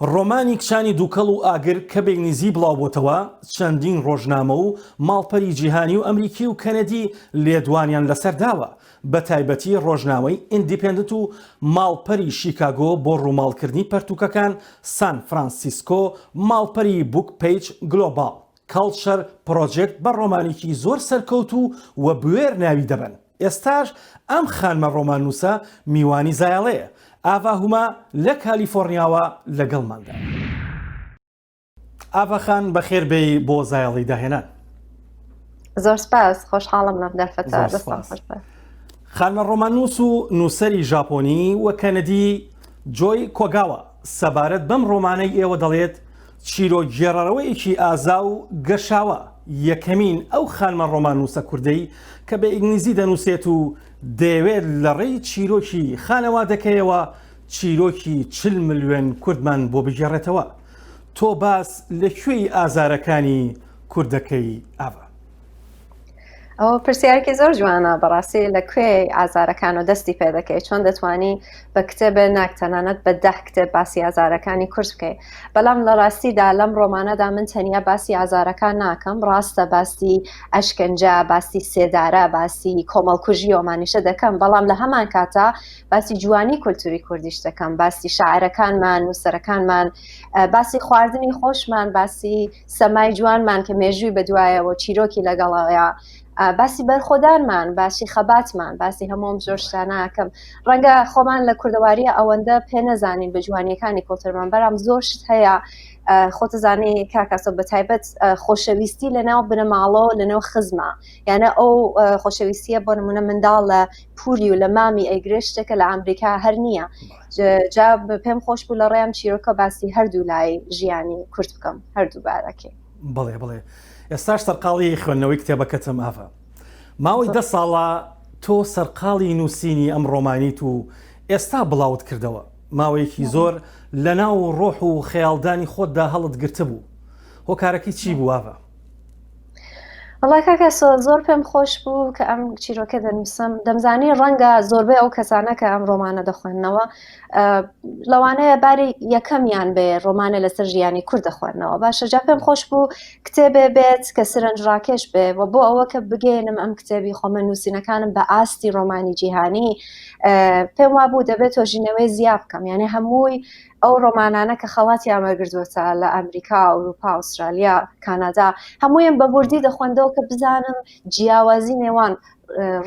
ڕۆمانی کچانی دووکەڵ و ئاگر کە بێنیزی بڵاوبۆتەوە چەندین ڕۆژنامە و ماڵپەری جیهانی و ئەمریکی و کەنەدی لێدوانیان لەسەرداوە بە تایبەتی ڕۆژناوەی ئیندیپێندنت و ماڵپەری شیکاگۆ بۆ ڕووماڵکردنی پەرتووکەکان سان فرانسیسکۆ ماڵپەری بوک پیج گلۆبال کەڵچەر پرۆجێکت بە ڕۆمانێکی زۆر سەرکەوت و وە بوێر ناوی دەبن. ئێستاش ئەم خانمە ڕۆمانوسە میوانی زایاڵەیە. ئاوا هوما لە کالیفۆرنیاوە لەگەڵماندا. ئاواخان بەخێر بێی بۆ زایاڵی داهێنان. زۆر سپاس، خۆشحاڵم لەم دەرفەتە. خانمە ڕۆمانوس و نووسەری ژاپۆنی و کەنەدی جۆی کۆگاوە سەبارەت بەم ڕۆمانەی ئێوە دەڵێت چیرۆگێڕەوەیەکی ئازا و گەشاوە یەکەمین ئەو خانمە ڕۆمانوسە کوردەی کە بە ئینگلیزی دەنووسێت و دەیەوێت لە ڕێی چیرۆکی خانەوادەکەیەوە چیرۆکی 40 ملیۆن کوردمان بۆ بگێڕێتەوە. تۆ باس لەکوێی ئازارەکانی کوردەکەی ئاوا؟ ئەوە پرسیارێکی زۆر جوانە. بەڕاستی لەکوێ ئازارەکان و دەستی پێ دەکەی؟ چۆن دەتوانی بە کتێبە ناکتەنانەت بە 10 کتێب باسی ئازارەکانی کورد بکەیت؟ بەڵام لە ڕاستیدا لەم ڕۆمانەدا من تەنیا باسی ئازارەکان ناکەم، ڕاستە باسی ئەشکەنجە، باسی سێدارە، باسی کۆمەڵکوژی ئۆمانیشە دەکەم، بەڵام لە هەمان کاتا باسی جوانی کولتوری کوردیش دەکەم، باسی شاعرەکانمان، نووسەرەکانمان، باسی خواردنی خۆشمان، باسی سەمای جوانمان کە مێژووی بەدوایەوە چیرۆکی لەگەڵەوەیە، باسی بەرخۆدانمان، باسی خەباتمان، باسی هەموم زۆر شتانەکەم. ڕەنگە خۆمان لە کوردەواریە ئەوەندە پێ نەزانین بە جوانیەکانی کۆترمان، بەرام زۆر شت هەیە خۆتەزانی کاکەسە بە تایبەت خۆشەویستی لەناو بنەماڵەوە لەناو خزمە، یانە ئەو خۆشەویستیە بۆ نمونە منداڵ لە پوری و لە مامی ئەیگرێ شتێکە لە ئەمریکا هەر نییە. جا پێم خۆش بوو لە ڕێم چیرۆکە باسی هەردوو لای ژیانی کورد بکەم، هەردوو بارەکەی. بڵێ بڵێ. ئێستاش سەرقاڵی خوێندنەوەی کتێبەکەتم ئاوا. ماوەی 10 ساڵە تۆ سەرقاڵی نووسینی ئەم ڕۆمانیت و ئێستا بڵاوت کردەوە. ماوەیەکی زۆر لە ناو ڕۆح و خەیاڵدانی خۆتدا هەڵت گرتە بوو. هۆکارەکەی چی بوو ئاوا؟ وڵای کاکەسۆ زۆر پێم خۆش بوو کە ئەم چیرۆکە دەنووسم. دەمزانی ڕەنگە زۆربەی ئەو کەسانە کە ئەم ڕۆمانە دەخوێننەوە لەوانەیە باری یەکەمیان بێ ڕۆمانە لەسەر ژیانی کورد دەخوێننەوە. باشە، جا پێم خۆش بوو کتێبێ بێت کە سەرنجڕاکێش بێ و بۆ ئەوە کە بگەێنم ئەم کتێبی خۆمە نووسینەکانم بە ئاستی ڕۆمانی جیهانی پێم وابوو دەبێت تۆژینەوەی زیاد بکەم، یعنی هەمووی ئەو ڕۆمانانە کە خەڵاتی ئامەگردووەتە لە ئەمریکا، ئەوروپا، ئوسترالیا، کانادا، هەموویان بە وردی دەخوێندەوە کە بزانم جیاوازی نێوان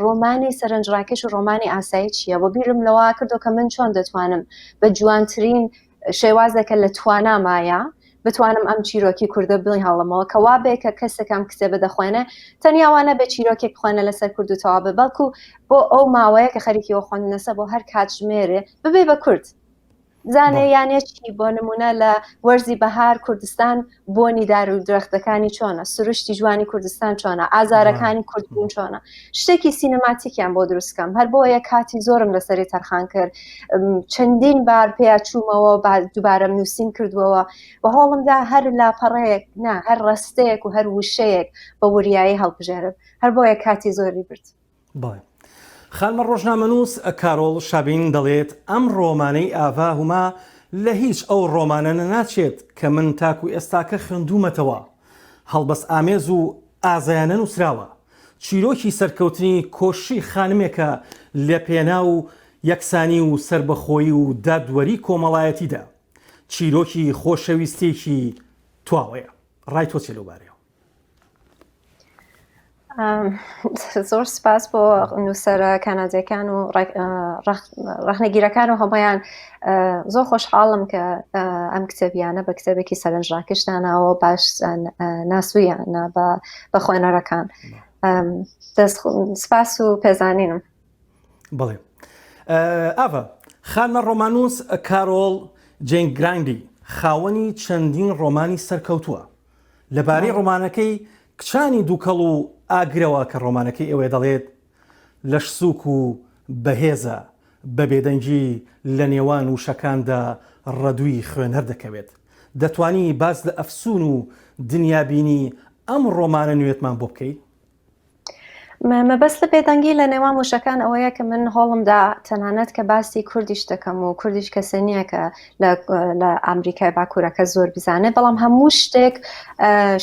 ڕۆمانی سەرنجڕاکێش و ڕۆمانی ئاسایی چییە، بۆ بیرم لەوە کردو کە من چۆن دەتوانم بە جوانترین شێوازێکە لە توانامایە بتوانم ئەم چیرۆکی کوردە بڵی هەڵمەوە کە وا بێ کە کەسێکم کتێبە دەخوێنێ تەنیاوانە بێ چیرۆکێک بخوێنە لەسەر کورد و تەوا بێ، بەڵکو بۆ ئەو ماوەیە کە خەریکیەوە خوێندنەسە بۆ هەر کاتژمێرێ ببێ بە کورد. زانێ یانێکی بۆ نمونە لە وەرزی بەهار کوردستان بۆنی دار و درەختەکانی چۆنە، سروشتی جوانی کوردستان چۆنە، ئازارەکانی کوردبوون چۆنە، شتێکی سینەماتیکیان بۆ دروستکەم. هەر بۆیە کاتی زۆرم لەسەری تەرخان کرد، چەندین بار پێیا چوومەوە دووبارەم نووسین کردووەوە بە هۆڵمدا هەر لاپەڕەیەک نا هەر ڕستەیەک و هەر وشەیەک بە وریایی هەڵبژێرم، هەر بۆیە کاتی زۆری برد. خانمە ڕۆژنامەنووس کارۆڵ شابین دەڵێت ئەم ڕۆمانەی ئاوا هوما لە هیچ ئەو ڕۆمانە ناچێت کە من تاکو ئێستاکە خوێندوومەتەوە. هەڵبەست ئامێز و ئازایانە نووسراوە. چیرۆکی سەرکەوتنی کۆشی خانمێکە لە پێنا و یەکسانی و سربەخۆیی و دادوەری کۆمەڵایەتیدا. چیرۆکی خۆشەویستێکی تواوەیە. ڕای تۆ چێ لەوبارەیە؟ زۆر سپاس بۆ نووسەرە کانادیەکان و ڕەخنەگیرەکان و هەمویان. زۆر خۆشحاڵم کە ئەم کتێبیانە بە کتێبێکی سەرنجڕاکشدانەوە باش ناسوویانە بە خوێنەرەکان. سپاس و پێزانینم. بڵێ ئاوا، خانمە ڕۆمانوس کارۆڵ جین گراندی خاوەنی چەندین ڕۆمانی سەرکەوتووە. لەبارەی ڕۆمانەکەی کچانی دووکەڵ و ئاگرەوە کە ڕۆمانەکەی ئێوێ دەڵێت لەش سووک و بەهێزە بە بێدەنگی لە نێوان وشەکاندا ڕەدووی خوێنەر دەکەوێت. دەتوانی باز لە ئەفسون و دنیابینی ئەم ڕۆمانە نوێتمان بۆ بکەیت؟ مەبەست لە بێدەنگی لە نێوان وشەکان ئەوەیە کە من هۆڵمدا تەنانەت کە باسی کوردیش دەکەم و کوردیش کەسە نییە کە لە ئەمریکای باکوورەکە زۆر بزانێت، بەڵام هەموو شتێک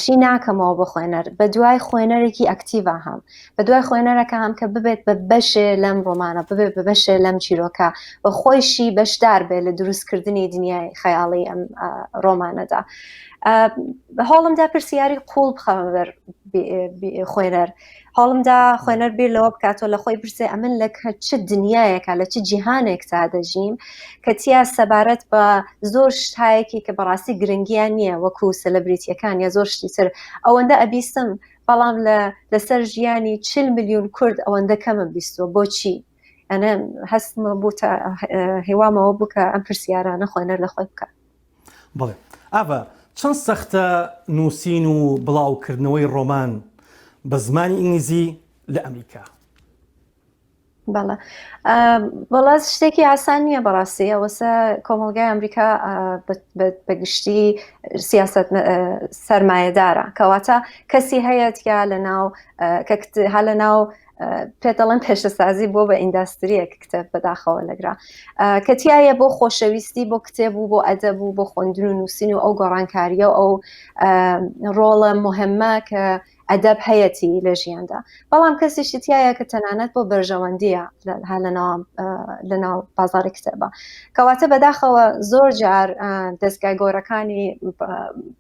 شی ناکەمەوە بە خوێنەر، بە دوای خوێنەرێکی ئەکتیڤە هەم، بە دوای خوێنەرەکە هەم کە ببێت بە بەشێ لەم ڕۆمانە، ببێت بە بەشێ لەم چیرۆکە، بە خۆیشی بەشدار بێت لە دروستکردنی دنیای خەیاڵی ئەم ڕۆمانەدا. هەوڵمدا پرسیاری قوڵ بخەمە بەر خوێنەر، هەوڵمدا خوێنەر بیر لەوە بکاتەوە لە خۆی پرسێ ئەمن لە چ دنیایەکە لە چ جیهانێکتا دەژیم کە تیا سەبارەت بە زۆر شتایەکی کە بەڕاستی گرنگیان نییە وەکو سەلەبریتیەکان یا زۆر شتی تر ئەوەندە ئەبیستم، بەڵام لەسەر ژیانی 40 ملیۆن کورد ئەوەندە کەمم بیستوە. بۆچی؟ ئەنە هەستمە بوو هێوامەوە بوو کە ئەم پرسیارانە خوێنەر لە خۆی بکە. بڵێ ئاڤە چەند سەختە نووسین و بڵاوکردنەوەی ڕۆمان بە زمانی ئینگلیزی لە ئەمریکا؟ بەڵێ بەڵاز شتێکی ئاسان نییە بەڕاستی، ئەوەسە کۆمەلگای ئەمریکا بەگشتی سیاست سەرمایەدارە، کەواتە کەسی هەیەتیا لەناو ها لەناو پێ دەڵێن پێشەسازی بۆ بە ئینداستریەک کتێب بەداخەوە لەگرا کە تایە بۆ خۆشەویستی بۆ کتێب و بۆ ئەدەب و بۆ خوێندن و نووسین و ئەو گۆڕانکاریە و ئەو ڕۆڵە مهمە کە ئەدەب هەیەی لە ژیاندا، بەڵام کەسیشی تایە کە تەنانەت بۆ بەرژەوەندیە لەناو بازاری کتێبە، کەواتە بەداخەوە زۆر جار دەستگای گۆڕەکانی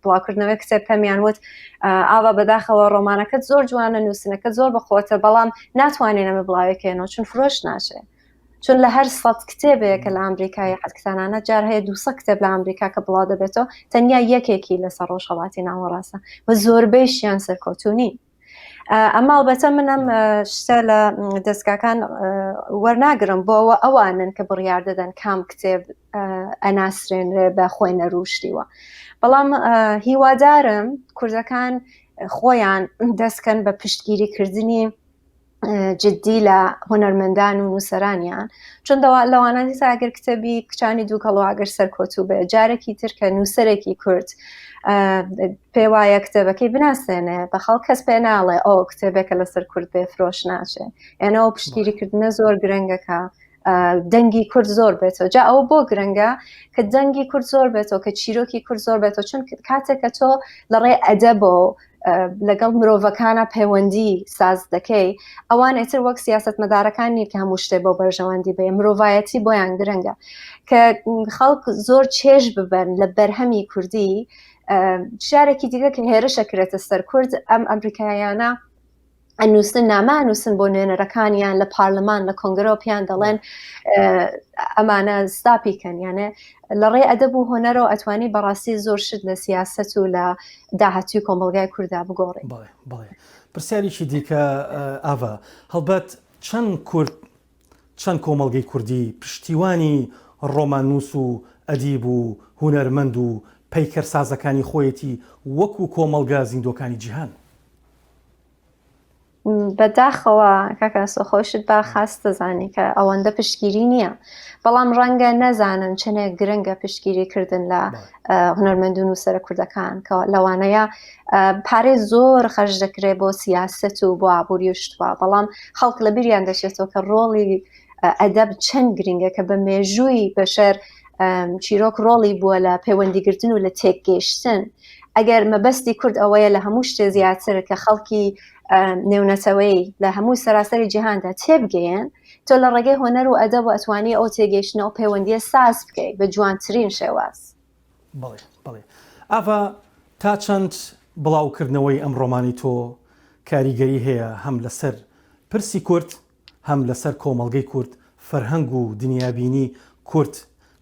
بڵاوکردنەوەی کتێب پێمیان وت ئاوا بەداخەوە ڕۆمانەکەت زۆر جوانە، نووسینەکەت زۆر بەخۆتە، بەڵام ناتوانین ئەمە بڵاوەکەینەوە چون فرۆش ناچێت، چون لە هەر 100 کتێبەیە کە لە ئەمریکای حەزکتانانە جار هەیە 200 کتێب لە ئەمریکا کە بڵاو دەبێتەوە تەنیا یەکێکی لەسەر ڕۆژهەڵاتی ناوەڕاستە و زۆربەیشیان سەرکەوتوونی. ئەمە ئەڵبەتە منم شتە لە دەستگاکان وەرناگرم بۆەوە ئەوانن کە بڕیار دەدەن کام کتێب ئەناسرێنرێ بە خوێنەر و شتیوە، بەڵام هیوادارم کوردەکان خۆیان دەستکەن بە پشتگیریکردنی جددی لە هونەرمەندان و نووسەرانیان، چون لەوانەتی ئەگەر کتێبی کچانی دووکەڵ و ئەگەر سەرکۆتوو بێ جارێکی تر کە نووسەرێکی کورد پێ وایە کتێبەکەی بناسێنێ بە خەڵک کەس پێ ناڵێ ئەو کتێبێکە لەسەر کورد بێ فرۆش ناچێ، ئێنەوە پشتگیریکردنە زۆر گرنگەکە دەنگی کورد زۆر بێتەوە، جا ئەو بۆ گرنگە کە دەنگی کورد زۆر بێتەوە کە چیرۆکی کورد زۆر بێتەوە، چون کاتێککە تۆ لە ڕێ ئەدەبۆ لەگەڵ مرۆڤەکانە پەیوەندی ساز دەکەی ئەوان ئێتر وەک سیاست مەدارەکانی کە هەموو شتێ بۆ بەرژەوەندی بێ مرۆڤایەتی بۆیان گرنگە کە خەڵک زۆر چێژ ببەن لە بەرهەمی کوردی. شارێکی دیگە کە هێرشەکرێتە سەر کورد ئەم ئەمریکایانە ئەنووسن نامە نووسن بۆ نوێنەرەکانیان لە پارلەمان لە کۆنگرۆ پیان دەڵێن ئەمانە ستاپیکەن، یانێ لە ڕێ ئەدەب و هۆنەرەوە ئەتوانی بەڕاستی زۆر شت لە سیاست و لە داهاتوی کۆمەلگای کووردا بگۆڕی. بڵێ پرسیاریشی دیکە ئاڤە هەڵبەت چەند کورد چەند کۆمەلگەی کوردی پشتیوانی ڕۆماننووس و ئەدیب و هونەرمەند و پەیکەرسازەکانی خۆیەتی وەکو کۆمەلگا زیندۆکانی جیهان؟ بەداخەوە کاکەسۆ خۆشت با خاص دەزانی کە ئەوەندە پشتگیری نییە، بەڵام ڕەنگە نەزانن چنێک گرنگە پشتگیریکردن لە هونەرمەند و نووسەرە کوردەکان کە لەوانەیە پارەی زۆر خەرج دەکرێت بۆ سیاست و بۆ ئابووری و شتوە، بەڵام خەڵک لە بیریان دەچێتەوە کە ڕۆڵی ئەدەب چەند گرنگە کە بە مێژووی بەشەر چیرۆک ڕۆڵی بووە لە پەیوەندیگرتن و لە تێکگەیشتن. ئەگەر مەبەستی کورد ئەوەیە لە هەموو شتێ زیاتر کە خەڵکی نێونەتەوەی لە هەموو سەراسەری جیهاندا تێبگەیەن، تۆ لە ڕێگەی هۆنەر و ئەدەب و ئەتوانی ئەو تێگەیشتنە و پەیوەندیە ساز بکەیت بە جوانترین شێواز. بڵێ ئاڤە تا چەند بڵاوکردنەوەی ئەم ڕۆمانی تۆ کاریگەری هەیە هەم لەسەر پرسی کورد هەم لەسەر کۆمەلگەی کورد فەرهەنگ و دنیابینی کورد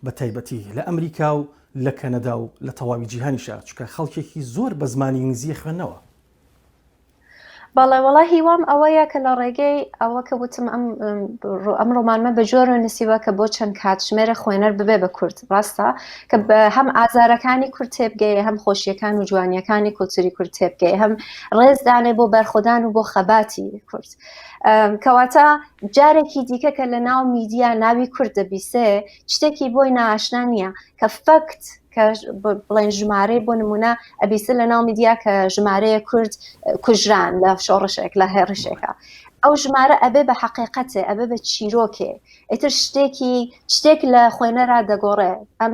بە تایبەتی لە ئەمریکا و لە کەنەدا و لە تەواوی جیهانیشە، چکە خەڵکێکی زۆر بە زمانی ئینگلیزی خوێندنەوە؟ بەڵێ وەڵا هیوام ئەوەیە کە لە ڕێگەی ئەوە کە وتم ئەم ڕۆمانمە بە جۆرە نووسیوە کە بۆ چەند کاتژمێرە خوێنەر ببێ بە کورد، ڕاستە کە هەم ئازارەکانی کورد تێبگەیە، هەم خۆشیەکان و جوانیەکانی کولتوری کورد تێبگەیە، هەم ڕێزدانێ بۆ بەرخۆدان و بۆ خەباتی کورد. کەواتە جارێکی دیکە کە لە ناو میدیا ناوی کورد دەبیسێ شتێکی بۆی نائاشنا نییە کە فەکت کە بڵێن ژمارەی بۆ نمونە ئەبیسە لە ناو میدیا کە ژمارەیە کورد کوژران لە شۆڕشێک لە هێڕشێکە، ئەو ژمارە ئەبێ بە حقیقەتێ ئەبێ بە چیرۆکێ ئیتر شتێک لە خوێنەرا دەگۆڕێ ئەم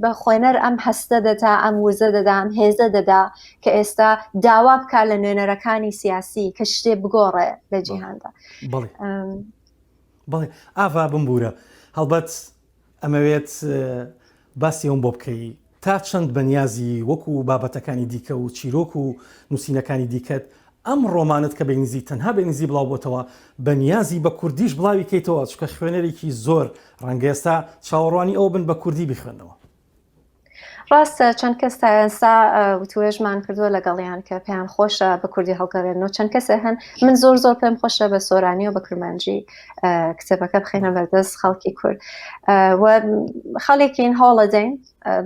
بە خوێنەر ئەم هەستە دەدا ئەم وزە دەدا ئەم هێزە دەدا کە ئێستا داوا بکە لە نوێنەرەکانی سیاسی کە شتێ بگۆڕێ لە جیهاندا. بەڵێ ئاوا بمبورە هەڵبەت ئەمەوێت باسی ئەوم بۆ بکەی تا چەند بەنیازی وەکو بابەتەکانی دیکە و چیرۆک و نووسینەکانی دیکەت ئەم ڕۆمانت کە بەنگلیزی تەنها بەنگلیزی بڵاو بۆتەوە بەنیازی بە کوردیش بڵاوی کەیتەوە چکە خوێنەرێکی زۆر ڕەنگە ئێستا چاوەڕوانی ئەو بن بە کوردی بخوێنەوە. ڕاستە چەند کەس تا ئێستا وتوێژمان کردووە لەگەڵیان کە پێیان خۆشە بە کوردی هەڵگەڕێنەوە چەند کەسێ هەن من زۆر پێم خۆشە بە سۆرانی و بە کرمانجی کتێبەکە بخینە بەردەست خەڵکی کورد خەڵێکین هەوڵە دەین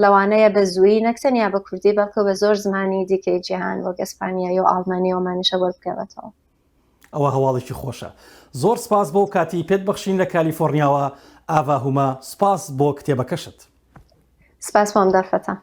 لەوانەیە بە زووی نەکتەنیا بە کوردی بەڵکە بە زۆر زمانی دیکەی جیهان وەک ئەسپانیایی و ئاڵمانی ومانیشە وەربگەڕێتەوە. ئەوە هەواڵێکی خۆشە. زۆر سپاس بۆ کاتی پێت بەخشین لە کالیفۆرنیاوە ئاوا هوما سپاس بۆ کتێبەکەشت. سپاس بۆم دەرفەتە.